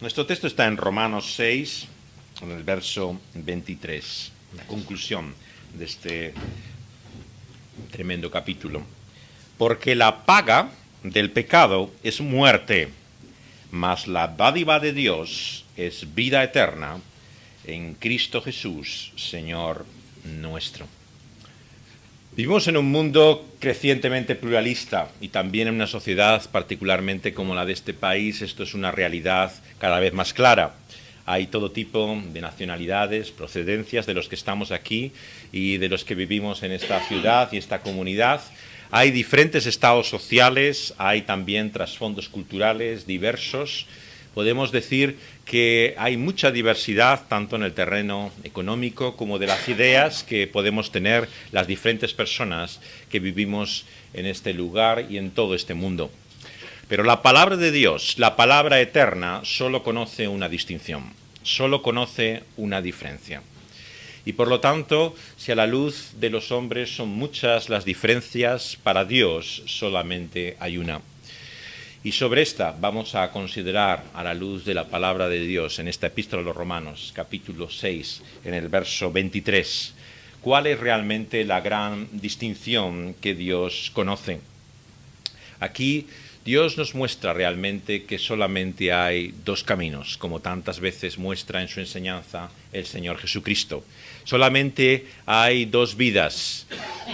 Nuestro texto está en Romanos 6, en el verso 23, la conclusión de este tremendo capítulo. Porque la paga del pecado es muerte, mas la dádiva de Dios es vida eterna en Cristo Jesús, Señor nuestro. Vivimos en un mundo crecientemente pluralista y también en una sociedad particularmente como la de este país. Esto es una realidad cada vez más clara. Hay todo tipo de nacionalidades, procedencias de los que estamos aquí y de los que vivimos en esta ciudad y esta comunidad. Hay diferentes estados sociales, hay también trasfondos culturales diversos. Podemos decir que hay mucha diversidad tanto en el terreno económico como de las ideas que podemos tener las diferentes personas que vivimos en este lugar y en todo este mundo. Pero la palabra de Dios, la palabra eterna, solo conoce una distinción, solo conoce una diferencia. Y por lo tanto, si a la luz de los hombres son muchas las diferencias, para Dios solamente hay una. Y sobre esta vamos a considerar a la luz de la palabra de Dios en esta epístola a los Romanos, capítulo 6, en el verso 23. ¿Cuál es realmente la gran distinción que Dios conoce? Aquí Dios nos muestra realmente que solamente hay dos caminos, como tantas veces muestra en su enseñanza el Señor Jesucristo. Solamente hay dos vidas,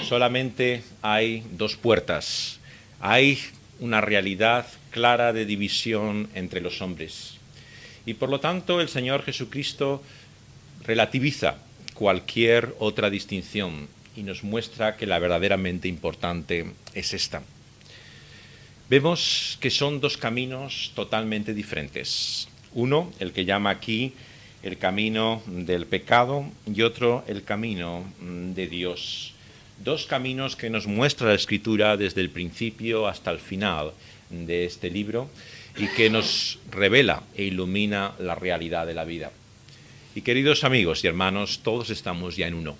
solamente hay dos puertas. Hay una realidad clara de división entre los hombres. Y por lo tanto el Señor Jesucristo relativiza cualquier otra distinción y nos muestra que la verdaderamente importante es esta. Vemos que son dos caminos totalmente diferentes. Uno, el que llama aquí el camino del pecado, y otro, el camino de Dios. Dos caminos que nos muestra la Escritura desde el principio hasta el final de este libro y que nos revela e ilumina la realidad de la vida. Y queridos amigos y hermanos, todos estamos ya en uno.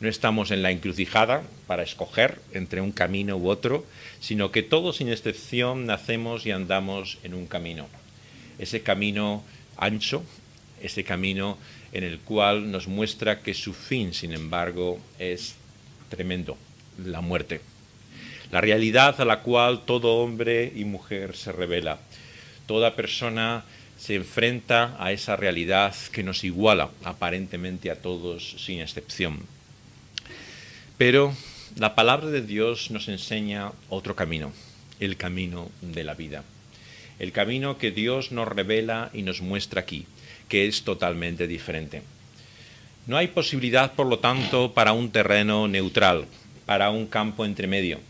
No estamos en la encrucijada para escoger entre un camino u otro, sino que todos sin excepción nacemos y andamos en un camino. Ese camino ancho, ese camino en el cual nos muestra que su fin, sin embargo, es tremendo, la muerte. La realidad a la cual todo hombre y mujer se revela. Toda persona se enfrenta a esa realidad que nos iguala aparentemente a todos sin excepción. Pero la palabra de Dios nos enseña otro camino, el camino de la vida. El camino que Dios nos revela y nos muestra aquí, que es totalmente diferente. No hay posibilidad, por lo tanto, para un terreno neutral, para un campo entremedio.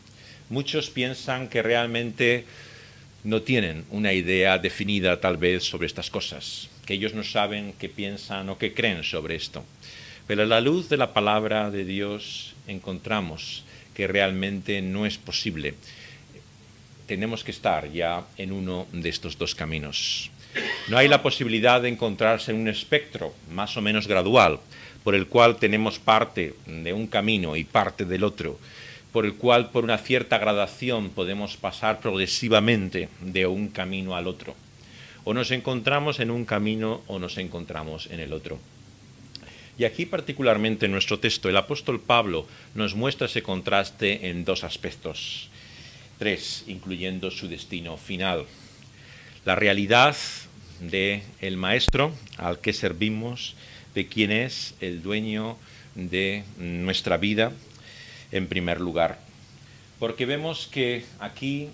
Muchos piensan que realmente no tienen una idea definida tal vez sobre estas cosas, que ellos no saben qué piensan o qué creen sobre esto. Pero a la luz de la palabra de Dios encontramos que realmente no es posible. Tenemos que estar ya en uno de estos dos caminos. No hay la posibilidad de encontrarse en un espectro más o menos gradual, por el cual tenemos parte de un camino y parte del otro, por el cual por una cierta gradación podemos pasar progresivamente de un camino al otro. O nos encontramos en un camino o nos encontramos en el otro. Y aquí particularmente en nuestro texto el apóstol Pablo nos muestra ese contraste en dos aspectos, tres, incluyendo su destino final. La realidad del maestro al que servimos, de quien es el dueño de nuestra vida en primer lugar. Porque vemos que aquí,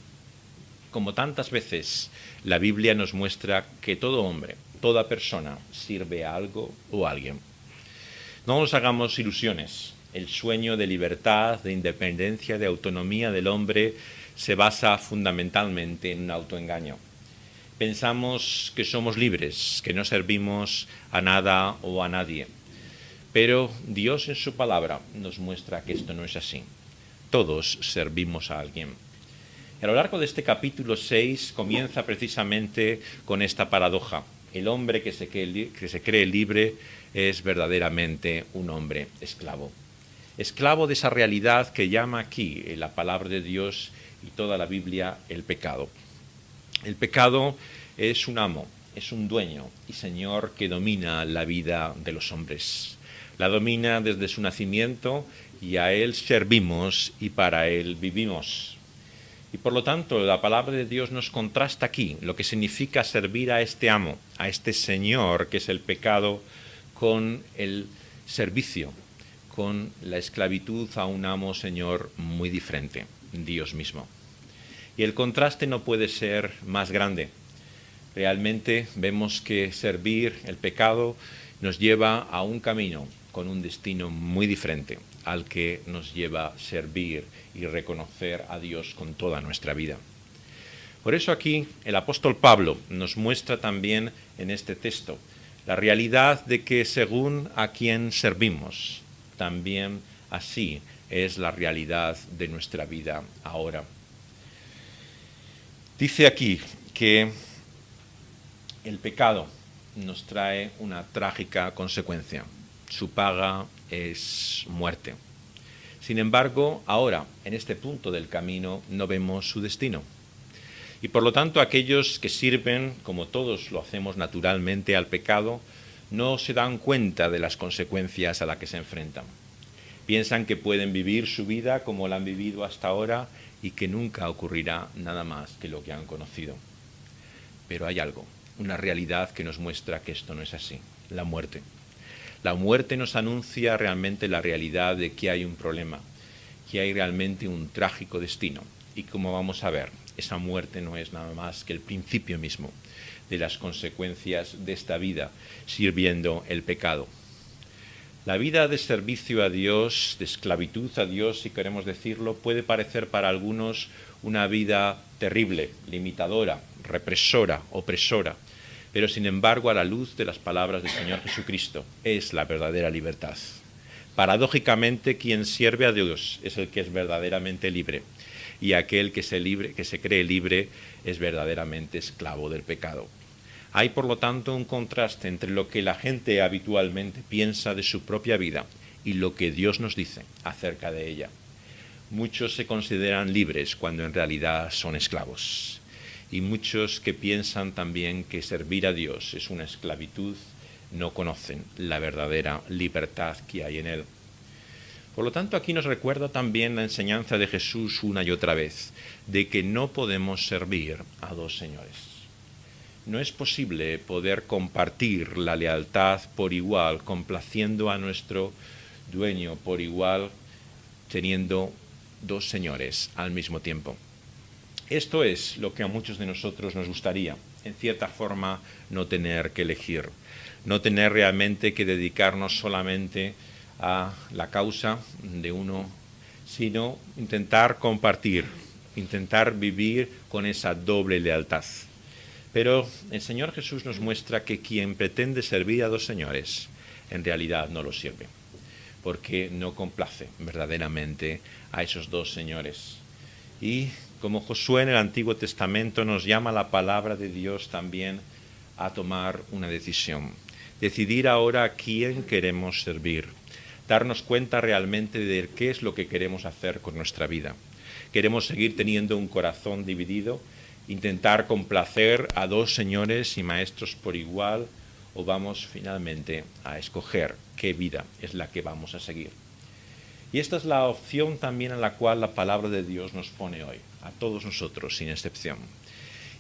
como tantas veces, la Biblia nos muestra que todo hombre, toda persona, sirve a algo o a alguien. No nos hagamos ilusiones. El sueño de libertad, de independencia, de autonomía del hombre se basa fundamentalmente en un autoengaño. Pensamos que somos libres, que no servimos a nada o a nadie. Pero Dios en su palabra nos muestra que esto no es así. Todos servimos a alguien. Y a lo largo de este capítulo 6 comienza precisamente con esta paradoja. El hombre que se cree libre es verdaderamente un hombre esclavo. Esclavo de esa realidad que llama aquí la palabra de Dios y toda la Biblia el pecado. El pecado es un amo, es un dueño y Señor que domina la vida de los hombres. La domina desde su nacimiento y a Él servimos y para Él vivimos. Y por lo tanto, la palabra de Dios nos contrasta aquí lo que significa servir a este amo, a este Señor que es el pecado, con el servicio, con la esclavitud a un amo Señor muy diferente, Dios mismo. Y el contraste no puede ser más grande. Realmente vemos que servir el pecado nos lleva a un camino con un destino muy diferente al que nos lleva a servir y reconocer a Dios con toda nuestra vida. Por eso aquí el apóstol Pablo nos muestra también en este texto la realidad de que según a quien servimos, también así es la realidad de nuestra vida ahora. Dice aquí que el pecado nos trae una trágica consecuencia. Su paga es muerte. Sin embargo, ahora, en este punto del camino, no vemos su destino. Y por lo tanto, aquellos que sirven, como todos lo hacemos naturalmente, al pecado, no se dan cuenta de las consecuencias a las que se enfrentan. Piensan que pueden vivir su vida como la han vivido hasta ahora y que nunca ocurrirá nada más que lo que han conocido. Pero hay algo, una realidad que nos muestra que esto no es así, la muerte. La muerte nos anuncia realmente la realidad de que hay un problema, que hay realmente un trágico destino. Y como vamos a ver, esa muerte no es nada más que el principio mismo de las consecuencias de esta vida sirviendo el pecado. La vida de servicio a Dios, de esclavitud a Dios, si queremos decirlo, puede parecer para algunos una vida terrible, limitadora, represora, opresora, pero sin embargo, a la luz de las palabras del Señor Jesucristo, es la verdadera libertad. Paradójicamente, quien sirve a Dios es el que es verdaderamente libre, y aquel que se cree libre es verdaderamente esclavo del pecado. Hay, por lo tanto, un contraste entre lo que la gente habitualmente piensa de su propia vida y lo que Dios nos dice acerca de ella. Muchos se consideran libres cuando en realidad son esclavos. Y muchos que piensan también que servir a Dios es una esclavitud, no conocen la verdadera libertad que hay en Él. Por lo tanto, aquí nos recuerda también la enseñanza de Jesús una y otra vez, de que no podemos servir a dos señores. No es posible poder compartir la lealtad por igual, complaciendo a nuestro dueño por igual, teniendo dos señores al mismo tiempo. Esto es lo que a muchos de nosotros nos gustaría, en cierta forma, no tener que elegir, no tener realmente que dedicarnos solamente a la causa de uno, sino intentar compartir, intentar vivir con esa doble lealtad. Pero el Señor Jesús nos muestra que quien pretende servir a dos señores, en realidad no lo sirve, porque no complace verdaderamente a esos dos señores. Y como Josué en el Antiguo Testamento nos llama la palabra de Dios también a tomar una decisión. Decidir ahora a quién queremos servir. Darnos cuenta realmente de qué es lo que queremos hacer con nuestra vida. ¿Queremos seguir teniendo un corazón dividido? ¿Intentar complacer a dos señores y maestros por igual? ¿O vamos finalmente a escoger qué vida es la que vamos a seguir? Y esta es la opción también a la cual la palabra de Dios nos pone hoy, a todos nosotros, sin excepción.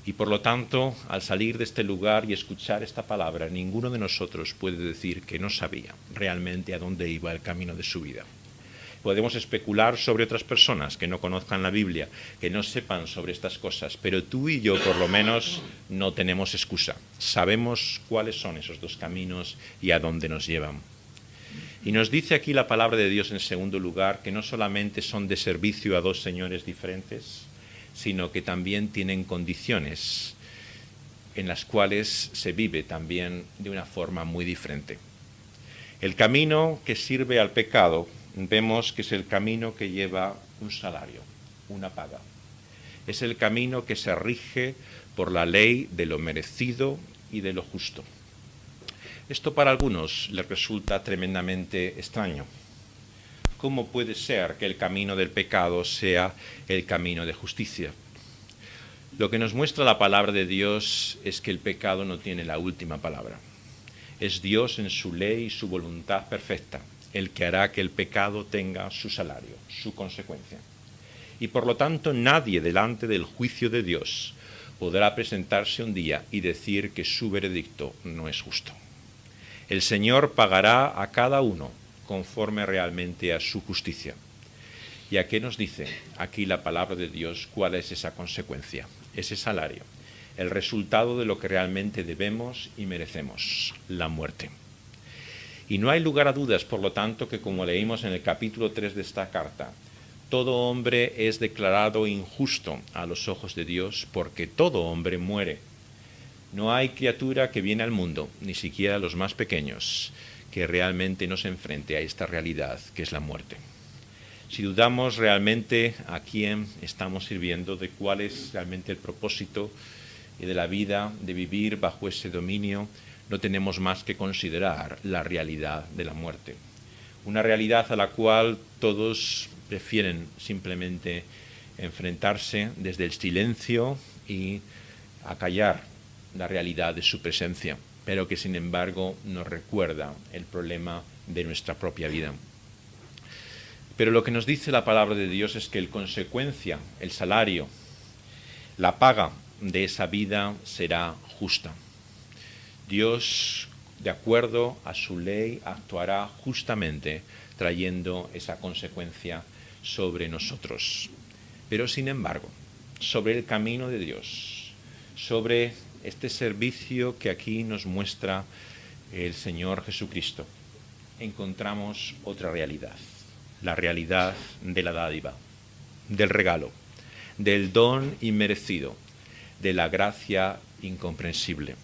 Y por lo tanto, al salir de este lugar y escuchar esta palabra, ninguno de nosotros puede decir que no sabía realmente a dónde iba el camino de su vida. Podemos especular sobre otras personas que no conozcan la Biblia, que no sepan sobre estas cosas, pero tú y yo, por lo menos, no tenemos excusa. Sabemos cuáles son esos dos caminos y a dónde nos llevan. Y nos dice aquí la palabra de Dios en segundo lugar que no solamente son de servicio a dos señores diferentes, sino que también tienen condiciones en las cuales se vive también de una forma muy diferente. El camino que sirve al pecado, vemos que es el camino que lleva un salario, una paga. Es el camino que se rige por la ley de lo merecido y de lo justo. Esto para algunos les resulta tremendamente extraño. ¿Cómo puede ser que el camino del pecado sea el camino de justicia? Lo que nos muestra la palabra de Dios es que el pecado no tiene la última palabra. Es Dios en su ley y su voluntad perfecta el que hará que el pecado tenga su salario, su consecuencia. Y por lo tanto nadie delante del juicio de Dios podrá presentarse un día y decir que su veredicto no es justo. El Señor pagará a cada uno conforme realmente a su justicia. ¿Y a qué nos dice aquí la palabra de Dios? ¿Cuál es esa consecuencia, ese salario? El resultado de lo que realmente debemos y merecemos, la muerte. Y no hay lugar a dudas, por lo tanto, que como leímos en el capítulo 3 de esta carta, todo hombre es declarado injusto a los ojos de Dios porque todo hombre muere. No hay criatura que viene al mundo, ni siquiera los más pequeños, que realmente no se enfrente a esta realidad que es la muerte. Si dudamos realmente a quién estamos sirviendo, de cuál es realmente el propósito de la vida, de vivir bajo ese dominio, no tenemos más que considerar la realidad de la muerte. Una realidad a la cual todos prefieren simplemente enfrentarse desde el silencio y acallar la realidad de su presencia, pero que sin embargo nos recuerda el problema de nuestra propia vida. Pero lo que nos dice la palabra de Dios es que el consecuencia, el salario, la paga de esa vida será justa. Dios, de acuerdo a su ley, actuará justamente trayendo esa consecuencia sobre nosotros. Pero sin embargo, sobre el camino de Dios, sobre este servicio que aquí nos muestra el Señor Jesucristo, encontramos otra realidad, la realidad de la dádiva, del regalo, del don inmerecido, de la gracia incomprensible.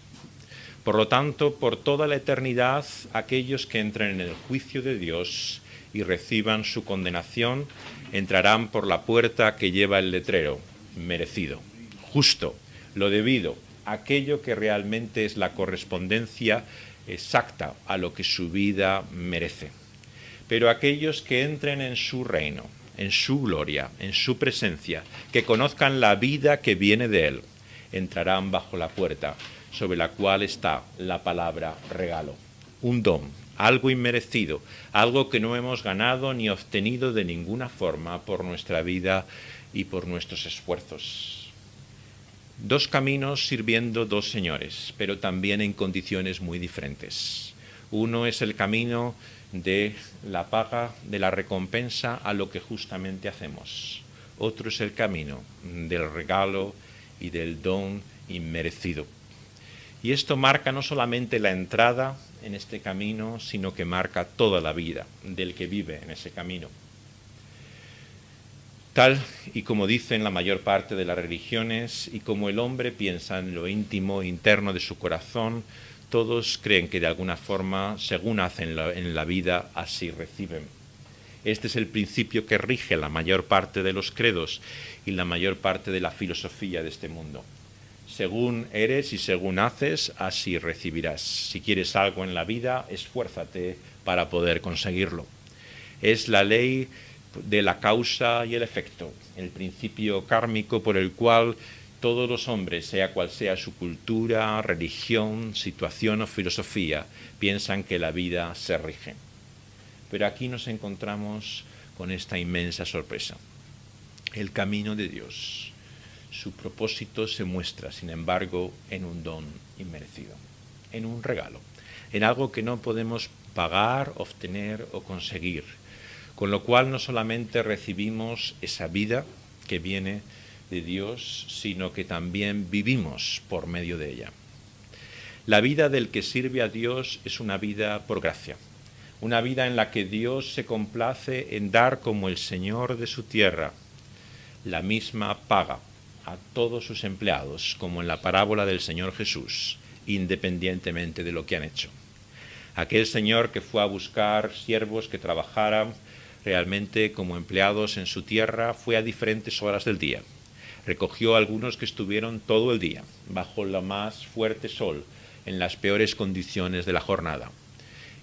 Por lo tanto, por toda la eternidad, aquellos que entren en el juicio de Dios y reciban su condenación, entrarán por la puerta que lleva el letrero, merecido, justo, lo debido, aquello que realmente es la correspondencia exacta a lo que su vida merece. Pero aquellos que entren en su reino, en su gloria, en su presencia, que conozcan la vida que viene de Él, entrarán bajo la puerta sobre la cual está la palabra regalo, un don, algo inmerecido, algo que no hemos ganado ni obtenido de ninguna forma por nuestra vida y por nuestros esfuerzos. Dos caminos sirviendo dos señores, pero también en condiciones muy diferentes. Uno es el camino de la paga, de la recompensa a lo que justamente hacemos. Otro es el camino del regalo y del don inmerecido. Y esto marca no solamente la entrada en este camino, sino que marca toda la vida del que vive en ese camino. Tal y como dicen la mayor parte de las religiones y como el hombre piensa en lo íntimo, interno de su corazón, todos creen que de alguna forma, según hacen en la vida, así reciben. Este es el principio que rige la mayor parte de los credos y la mayor parte de la filosofía de este mundo. Según eres y según haces, así recibirás. Si quieres algo en la vida, esfuérzate para poder conseguirlo. Es la ley de la causa y el efecto, el principio kármico por el cual todos los hombres, sea cual sea su cultura, religión, situación o filosofía, piensan que la vida se rige. Pero aquí nos encontramos con esta inmensa sorpresa. El camino de Dios. Su propósito se muestra, sin embargo, en un don inmerecido, en un regalo, en algo que no podemos pagar, obtener o conseguir, con lo cual no solamente recibimos esa vida que viene de Dios, sino que también vivimos por medio de ella. La vida del que sirve a Dios es una vida por gracia, una vida en la que Dios se complace en dar como el Señor de su tierra la misma paga a todos sus empleados, como en la parábola del Señor Jesús, independientemente de lo que han hecho. Aquel Señor que fue a buscar siervos que trabajaran realmente como empleados en su tierra, fue a diferentes horas del día. Recogió a algunos que estuvieron todo el día, bajo el más fuerte sol, en las peores condiciones de la jornada,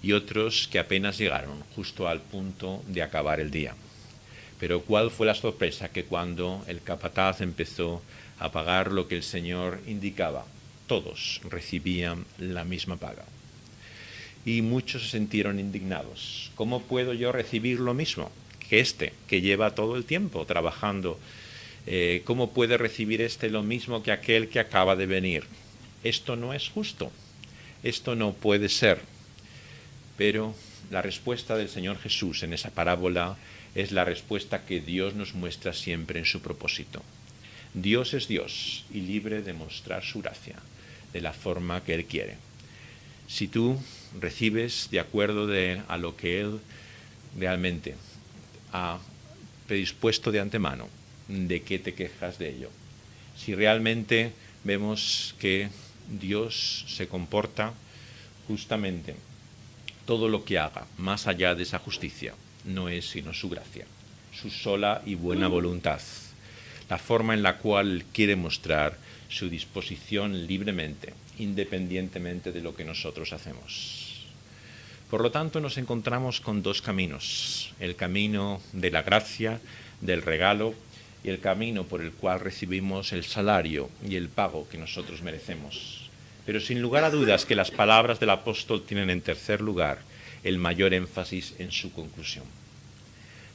y otros que apenas llegaron justo al punto de acabar el día. Pero ¿cuál fue la sorpresa? Que cuando el capataz empezó a pagar lo que el Señor indicaba. Todos recibían la misma paga. Y muchos se sintieron indignados. ¿Cómo puedo yo recibir lo mismo que este, que lleva todo el tiempo trabajando? ¿Cómo puede recibir este lo mismo que aquel que acaba de venir? Esto no es justo. Esto no puede ser. Pero la respuesta del Señor Jesús en esa parábola es la respuesta que Dios nos muestra siempre en su propósito. Dios es Dios y libre de mostrar su gracia de la forma que Él quiere. Si tú recibes de acuerdo a lo que Él realmente ha predispuesto de antemano, ¿de qué te quejas de ello? Si realmente vemos que Dios se comporta justamente, todo lo que haga, más allá de esa justicia, no es sino su gracia, su sola y buena voluntad, la forma en la cual quiere mostrar su disposición libremente, independientemente de lo que nosotros hacemos. Por lo tanto, nos encontramos con dos caminos: el camino de la gracia, del regalo, y el camino por el cual recibimos el salario y el pago que nosotros merecemos. Pero sin lugar a dudas que las palabras del apóstol tienen en tercer lugar el mayor énfasis en su conclusión.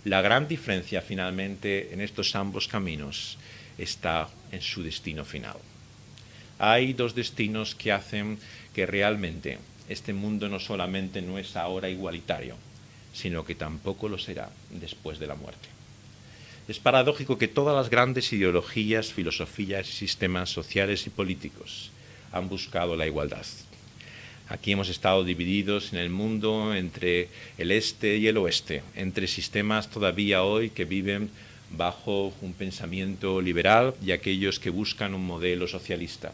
La gran diferencia finalmente en estos ambos caminos está en su destino final. Hay dos destinos que hacen que realmente este mundo no solamente no es ahora igualitario, sino que tampoco lo será después de la muerte. Es paradójico que todas las grandes ideologías, filosofías y sistemas sociales y políticos han buscado la igualdad. Aquí hemos estado divididos en el mundo entre el este y el oeste, entre sistemas todavía hoy que viven bajo un pensamiento liberal y aquellos que buscan un modelo socialista.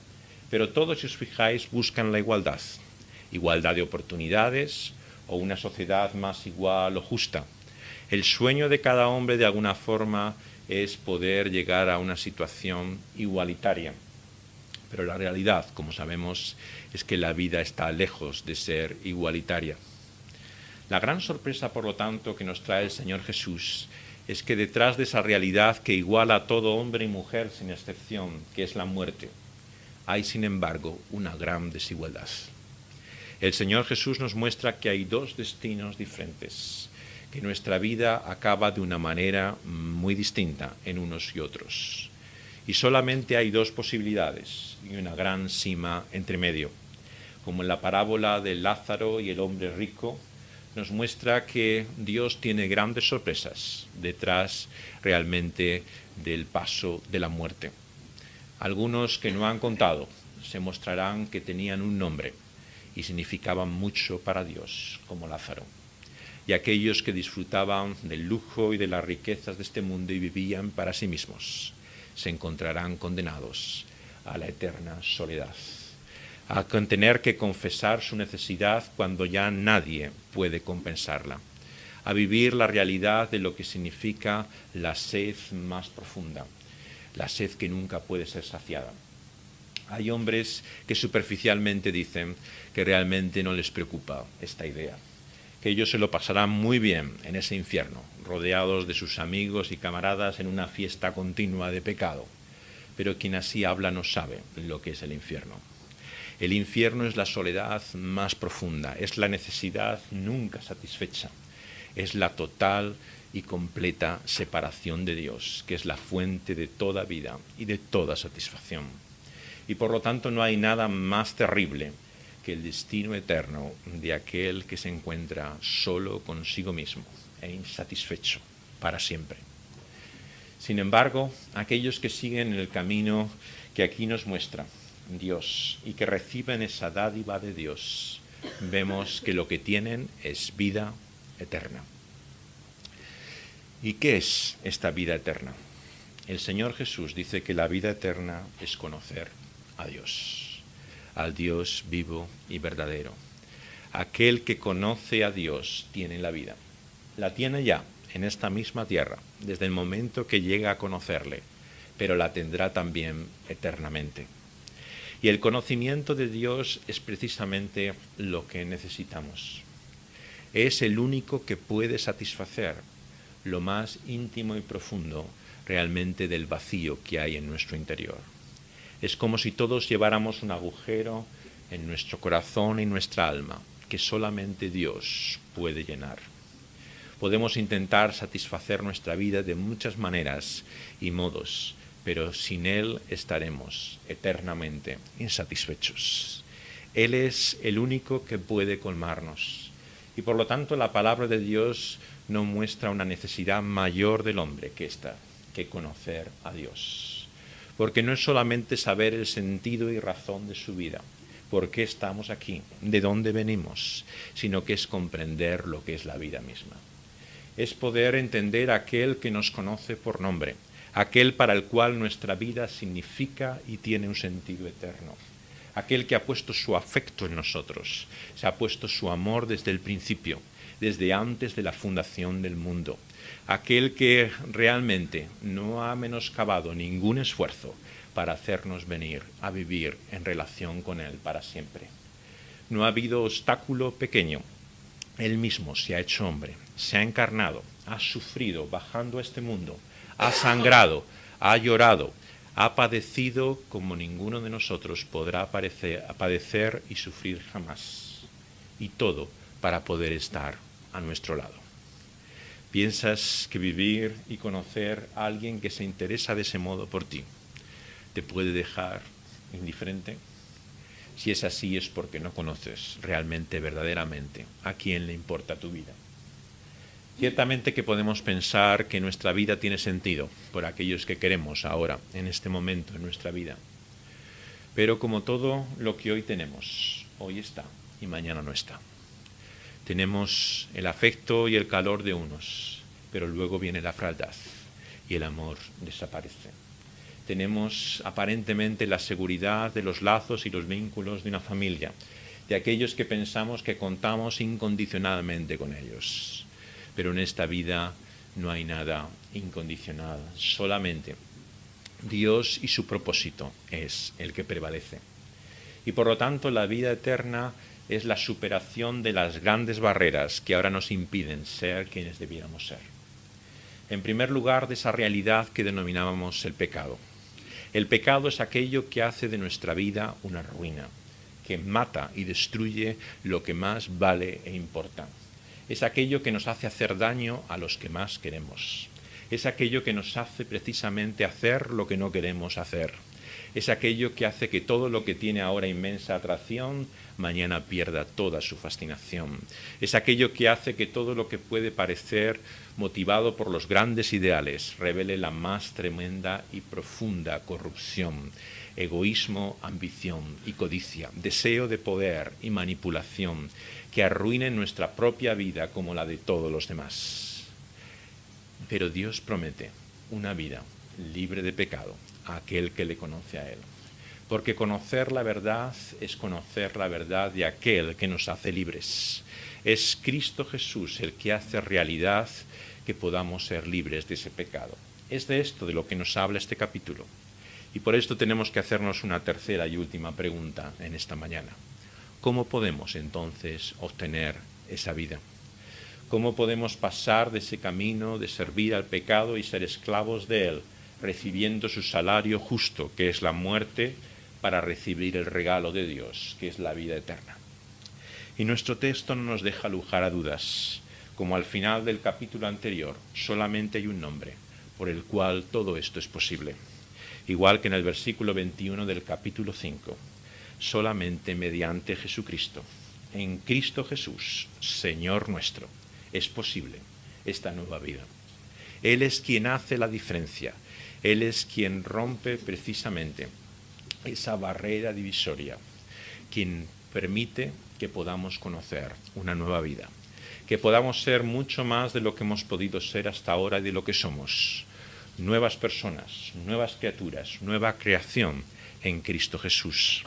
Pero todos, si os fijáis, buscan la igualdad. Igualdad de oportunidades o una sociedad más igual o justa. El sueño de cada hombre, de alguna forma, es poder llegar a una situación igualitaria. Pero la realidad, como sabemos, es que la vida está lejos de ser igualitaria. La gran sorpresa, por lo tanto, que nos trae el Señor Jesús es que detrás de esa realidad que iguala a todo hombre y mujer sin excepción, que es la muerte, hay, sin embargo, una gran desigualdad. El Señor Jesús nos muestra que hay dos destinos diferentes, que nuestra vida acaba de una manera muy distinta en unos y otros. Y solamente hay dos posibilidades y una gran cima entre medio. Como en la parábola de Lázaro y el hombre rico, nos muestra que Dios tiene grandes sorpresas detrás realmente del paso de la muerte. Algunos que no han contado se mostrarán que tenían un nombre y significaban mucho para Dios, como Lázaro. Y aquellos que disfrutaban del lujo y de las riquezas de este mundo y vivían para sí mismos, se encontrarán condenados a la eterna soledad, a tener que confesar su necesidad cuando ya nadie puede compensarla, a vivir la realidad de lo que significa la sed más profunda, la sed que nunca puede ser saciada. Hay hombres que superficialmente dicen que realmente no les preocupa esta idea, que ellos se lo pasarán muy bien en ese infierno, rodeados de sus amigos y camaradas en una fiesta continua de pecado. Pero quien así habla no sabe lo que es el infierno. El infierno es la soledad más profunda, es la necesidad nunca satisfecha, es la total y completa separación de Dios, que es la fuente de toda vida y de toda satisfacción. Y por lo tanto no hay nada más terrible que el destino eterno de aquel que se encuentra solo consigo mismo e insatisfecho para siempre. Sin embargo, aquellos que siguen el camino que aquí nos muestra Dios y que reciben esa dádiva de Dios, vemos que lo que tienen es vida eterna. ¿Y qué es esta vida eterna? El Señor Jesús dice que la vida eterna es conocer a Dios, al Dios vivo y verdadero. Aquel que conoce a Dios tiene la vida. La tiene ya en esta misma tierra, desde el momento que llega a conocerle, pero la tendrá también eternamente. Y el conocimiento de Dios es precisamente lo que necesitamos. Es el único que puede satisfacer lo más íntimo y profundo realmente del vacío que hay en nuestro interior. Es como si todos lleváramos un agujero en nuestro corazón y nuestra alma que solamente Dios puede llenar. Podemos intentar satisfacer nuestra vida de muchas maneras y modos, pero sin Él estaremos eternamente insatisfechos. Él es el único que puede colmarnos. Y por lo tanto la palabra de Dios no muestra una necesidad mayor del hombre que esta, que conocer a Dios. Porque no es solamente saber el sentido y razón de su vida, por qué estamos aquí, de dónde venimos, sino que es comprender lo que es la vida misma. Es poder entender a aquel que nos conoce por nombre, aquel para el cual nuestra vida significa y tiene un sentido eterno, aquel que ha puesto su afecto en nosotros, se ha puesto su amor desde el principio, desde antes de la fundación del mundo, aquel que realmente no ha menoscabado ningún esfuerzo para hacernos venir a vivir en relación con Él para siempre. No ha habido obstáculo pequeño. Él mismo se ha hecho hombre, se ha encarnado, ha sufrido bajando a este mundo, ha sangrado, ha llorado, ha padecido como ninguno de nosotros podrá padecer y sufrir jamás. Y todo para poder estar a nuestro lado. ¿Piensas que vivir y conocer a alguien que se interesa de ese modo por ti te puede dejar indiferente? Si es así es porque no conoces realmente, verdaderamente, a quién le importa tu vida. Ciertamente que podemos pensar que nuestra vida tiene sentido por aquellos que queremos ahora, en este momento en nuestra vida. Pero como todo lo que hoy tenemos, hoy está y mañana no está. Tenemos el afecto y el calor de unos, pero luego viene la frialdad y el amor desaparece. Tenemos aparentemente la seguridad de los lazos y los vínculos de una familia, de aquellos que pensamos que contamos incondicionalmente con ellos. Pero en esta vida no hay nada incondicional, solamente Dios y su propósito es el que prevalece. Y por lo tanto la vida eterna es la superación de las grandes barreras que ahora nos impiden ser quienes debiéramos ser. En primer lugar, de esa realidad que denominábamos el pecado. El pecado es aquello que hace de nuestra vida una ruina, que mata y destruye lo que más vale e importa. Es aquello que nos hace hacer daño a los que más queremos. Es aquello que nos hace precisamente hacer lo que no queremos hacer. Es aquello que hace que todo lo que tiene ahora inmensa atracción, mañana pierda toda su fascinación. Es aquello que hace que todo lo que puede parecer motivado por los grandes ideales revele la más tremenda y profunda corrupción, egoísmo, ambición y codicia, deseo de poder y manipulación que arruinen nuestra propia vida como la de todos los demás. Pero Dios promete una vida libre de pecado a aquel que le conoce a Él. Porque conocer la verdad es conocer la verdad de aquel que nos hace libres. Es Cristo Jesús el que hace realidad que podamos ser libres de ese pecado. Es de esto de lo que nos habla este capítulo. Y por esto tenemos que hacernos una tercera y última pregunta en esta mañana. ¿Cómo podemos entonces obtener esa vida? ¿Cómo podemos pasar de ese camino de servir al pecado y ser esclavos de él, recibiendo su salario justo, que es la muerte, para recibir el regalo de Dios, que es la vida eterna? Y nuestro texto no nos deja lugar a dudas. Como al final del capítulo anterior, solamente hay un nombre por el cual todo esto es posible. Igual que en el versículo 21 del capítulo 5. Solamente mediante Jesucristo, en Cristo Jesús, Señor nuestro, es posible esta nueva vida. Él es quien hace la diferencia. Él es quien rompe precisamente esa barrera divisoria, quien permite que podamos conocer una nueva vida, que podamos ser mucho más de lo que hemos podido ser hasta ahora y de lo que somos. Nuevas personas, nuevas criaturas, nueva creación en Cristo Jesús.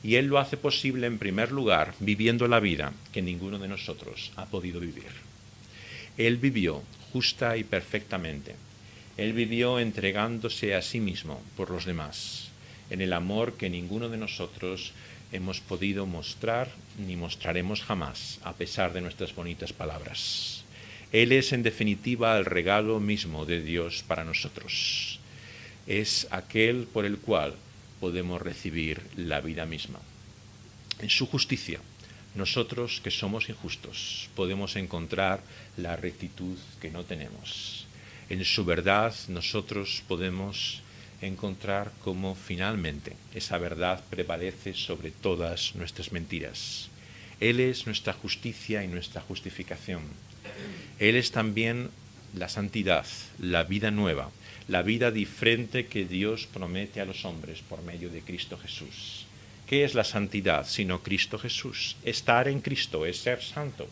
Y Él lo hace posible en primer lugar viviendo la vida que ninguno de nosotros ha podido vivir. Él vivió justa y perfectamente. Él vivió entregándose a sí mismo por los demás, en el amor que ninguno de nosotros hemos podido mostrar ni mostraremos jamás, a pesar de nuestras bonitas palabras. Él es en definitiva el regalo mismo de Dios para nosotros. Es aquel por el cual podemos recibir la vida misma. En su justicia, nosotros que somos injustos podemos encontrar la rectitud que no tenemos. En su verdad, nosotros podemos encontrar cómo finalmente esa verdad prevalece sobre todas nuestras mentiras. Él es nuestra justicia y nuestra justificación. Él es también la santidad, la vida nueva, la vida diferente que Dios promete a los hombres por medio de Cristo Jesús. ¿Qué es la santidad sino Cristo Jesús? Estar en Cristo es ser santo,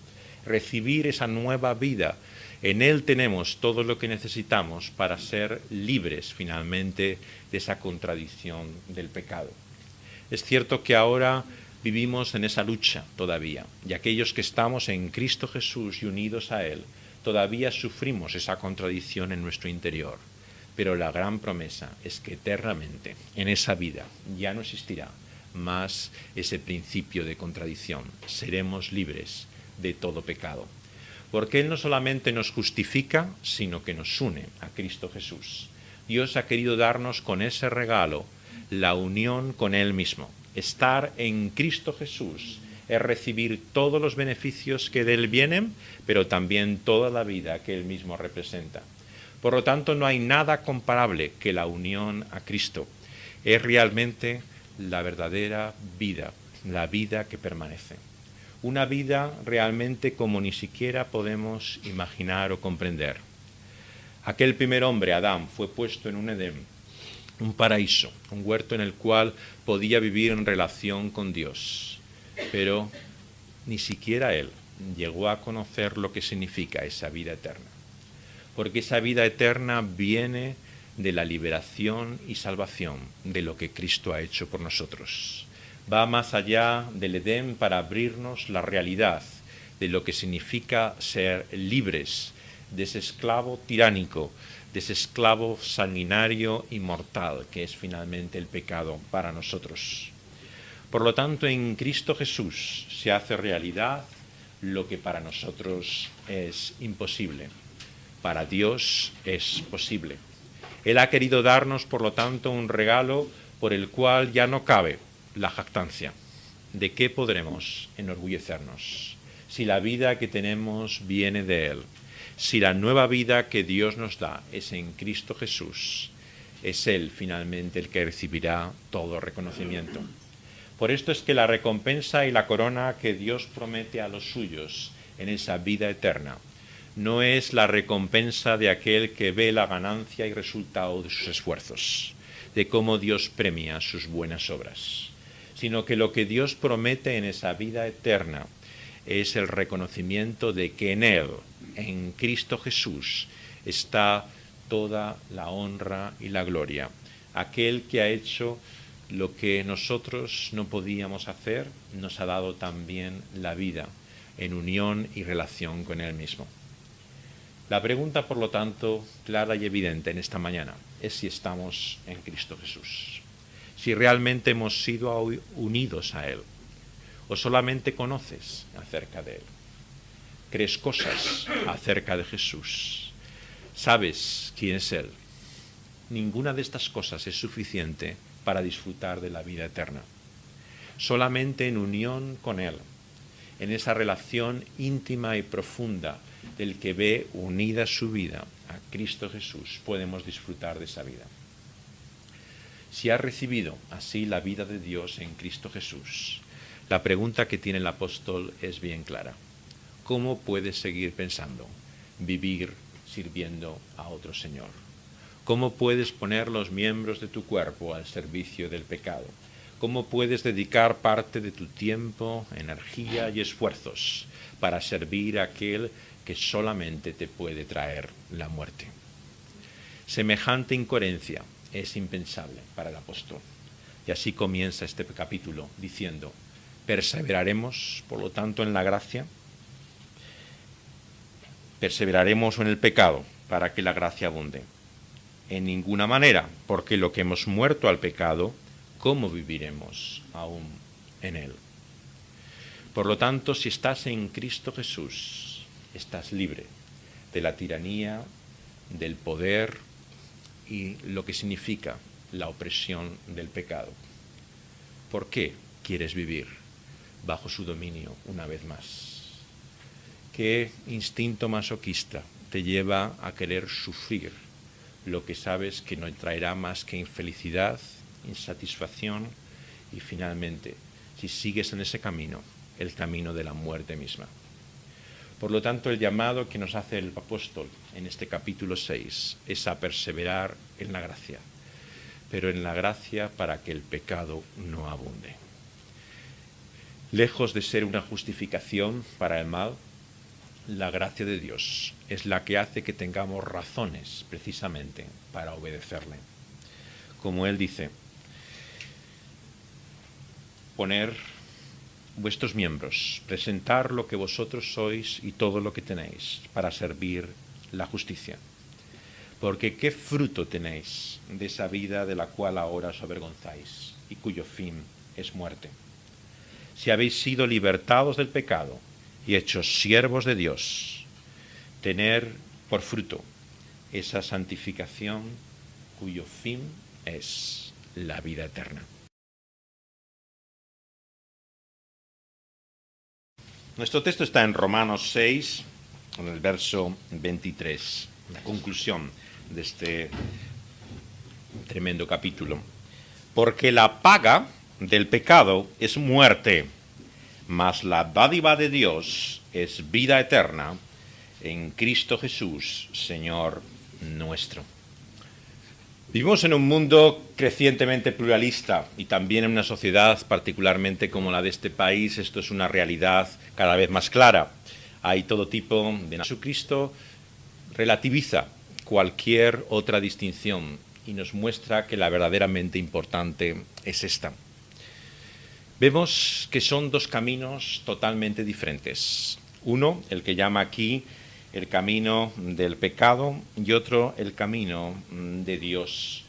recibir esa nueva vida. En Él tenemos todo lo que necesitamos para ser libres finalmente de esa contradicción del pecado. Es cierto que ahora vivimos en esa lucha todavía, y aquellos que estamos en Cristo Jesús y unidos a Él, todavía sufrimos esa contradicción en nuestro interior. Pero la gran promesa es que eternamente en esa vida ya no existirá más ese principio de contradicción. Seremos libres de todo pecado. Porque Él no solamente nos justifica, sino que nos une a Cristo Jesús. Dios ha querido darnos con ese regalo la unión con Él mismo. Estar en Cristo Jesús es recibir todos los beneficios que de Él vienen, pero también toda la vida que Él mismo representa. Por lo tanto, no hay nada comparable que la unión a Cristo. Es realmente la verdadera vida, la vida que permanece. Una vida realmente como ni siquiera podemos imaginar o comprender. Aquel primer hombre, Adán, fue puesto en un Edén, un paraíso, un huerto en el cual podía vivir en relación con Dios. Pero ni siquiera él llegó a conocer lo que significa esa vida eterna. Porque esa vida eterna viene de la liberación y salvación de lo que Cristo ha hecho por nosotros. Va más allá del Edén para abrirnos la realidad de lo que significa ser libres de ese esclavo tiránico, de ese esclavo sanguinario y mortal que es finalmente el pecado para nosotros. Por lo tanto, en Cristo Jesús se hace realidad lo que para nosotros es imposible. Para Dios es posible. Él ha querido darnos, por lo tanto, un regalo por el cual ya no cabe la jactancia. ¿De qué podremos enorgullecernos? Si la vida que tenemos viene de Él, si la nueva vida que Dios nos da es en Cristo Jesús, es Él finalmente el que recibirá todo reconocimiento. Por esto es que la recompensa y la corona que Dios promete a los suyos en esa vida eterna no es la recompensa de aquel que ve la ganancia y resultado de sus esfuerzos, de cómo Dios premia sus buenas obras, sino que lo que Dios promete en esa vida eterna es el reconocimiento de que en Él, en Cristo Jesús, está toda la honra y la gloria. Aquel que ha hecho lo que nosotros no podíamos hacer, nos ha dado también la vida en unión y relación con Él mismo. La pregunta, por lo tanto, clara y evidente en esta mañana, es si estamos en Cristo Jesús. Si realmente hemos sido unidos a Él, o solamente conoces acerca de Él. Crees cosas acerca de Jesús. Sabes quién es Él. Ninguna de estas cosas es suficiente para disfrutar de la vida eterna. Solamente en unión con Él, en esa relación íntima y profunda del que ve unida su vida a Cristo Jesús, podemos disfrutar de esa vida. Si has recibido así la vida de Dios en Cristo Jesús, la pregunta que tiene el apóstol es bien clara. ¿Cómo puedes seguir pensando, vivir sirviendo a otro Señor? ¿Cómo puedes poner los miembros de tu cuerpo al servicio del pecado? ¿Cómo puedes dedicar parte de tu tiempo, energía y esfuerzos para servir a aquel que solamente te puede traer la muerte? Semejante incoherencia es impensable para el apóstol. Y así comienza este capítulo diciendo: perseveraremos, por lo tanto, en la gracia, perseveraremos en el pecado para que la gracia abunde. En ninguna manera, porque lo que hemos muerto al pecado, ¿cómo viviremos aún en él? Por lo tanto, si estás en Cristo Jesús, estás libre de la tiranía, del poder y lo que significa la opresión del pecado. ¿Por qué quieres vivir bajo su dominio una vez más? ¿Qué instinto masoquista te lleva a querer sufrir lo que sabes que no traerá más que infelicidad, insatisfacción y finalmente, si sigues en ese camino, el camino de la muerte misma? Por lo tanto, el llamado que nos hace el apóstol en este capítulo 6 es a perseverar en la gracia, pero en la gracia para que el pecado no abunde. Lejos de ser una justificación para el mal, la gracia de Dios es la que hace que tengamos razones precisamente para obedecerle. Como Él dice, poner vuestros miembros, presentar lo que vosotros sois y todo lo que tenéis para servir la justicia. Porque ¿qué fruto tenéis de esa vida de la cual ahora os avergonzáis y cuyo fin es muerte? Si habéis sido libertados del pecado y hechos siervos de Dios, tener por fruto esa santificación cuyo fin es la vida eterna. Nuestro texto está en Romanos 6, en el verso 23, la conclusión de este tremendo capítulo. Porque la paga del pecado es muerte, mas la dádiva de Dios es vida eterna en Cristo Jesús, Señor nuestro. Vivimos en un mundo crecientemente pluralista y también en una sociedad particularmente como la de este país. Esto es una realidad cada vez más clara. Hay todo tipo de... Jesucristo relativiza cualquier otra distinción y nos muestra que la verdaderamente importante es esta. Vemos que son dos caminos totalmente diferentes. Uno, el que llama aquí el camino del pecado, y otro, el camino de Dios.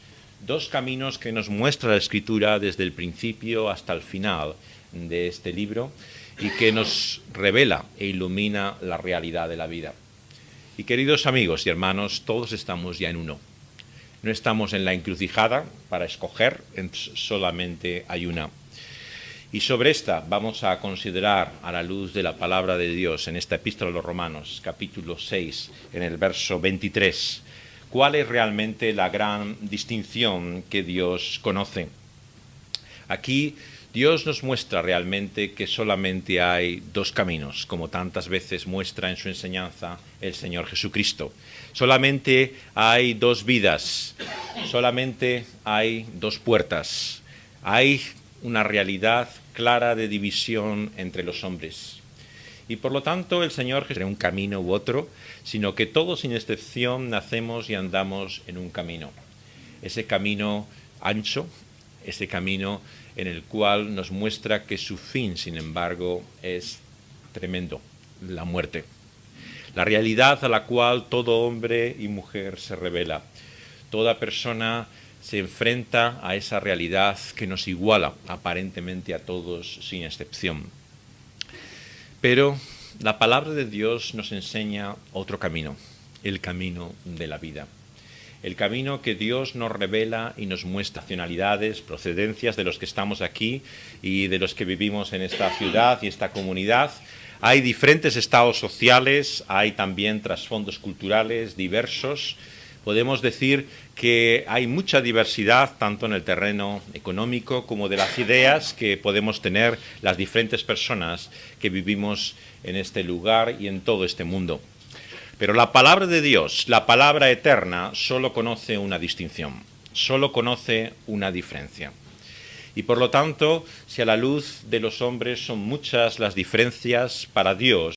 Dos caminos que nos muestra la Escritura desde el principio hasta el final de este libro y que nos revela e ilumina la realidad de la vida. Y queridos amigos y hermanos, todos estamos ya en uno. No estamos en la encrucijada para escoger, solamente hay una. Y sobre esta vamos a considerar a la luz de la palabra de Dios en esta epístola a los Romanos, capítulo 6, en el verso 23. ¿Cuál es realmente la gran distinción que Dios conoce? Aquí Dios nos muestra realmente que solamente hay dos caminos, como tantas veces muestra en su enseñanza el Señor Jesucristo. Solamente hay dos vidas, solamente hay dos puertas. Hay una realidad clara de división entre los hombres. Y por lo tanto el Señor Jesús no es un camino u otro, sino que todos sin excepción nacemos y andamos en un camino. Ese camino ancho, ese camino en el cual nos muestra que su fin, sin embargo, es tremendo, la muerte. La realidad a la cual todo hombre y mujer se revela. Toda persona se enfrenta a esa realidad que nos iguala aparentemente a todos sin excepción. Pero la palabra de Dios nos enseña otro camino, el camino de la vida. El camino que Dios nos revela y nos muestra nacionalidades, procedencias de los que estamos aquí y de los que vivimos en esta ciudad y esta comunidad. Hay diferentes estados sociales, hay también trasfondos culturales diversos. Podemos decir que hay mucha diversidad tanto en el terreno económico como de las ideas que podemos tener las diferentes personas que vivimos en este lugar y en todo este mundo. Pero la palabra de Dios, la palabra eterna, solo conoce una distinción, solo conoce una diferencia. Y por lo tanto, si a la luz de los hombres son muchas las diferencias, para Dios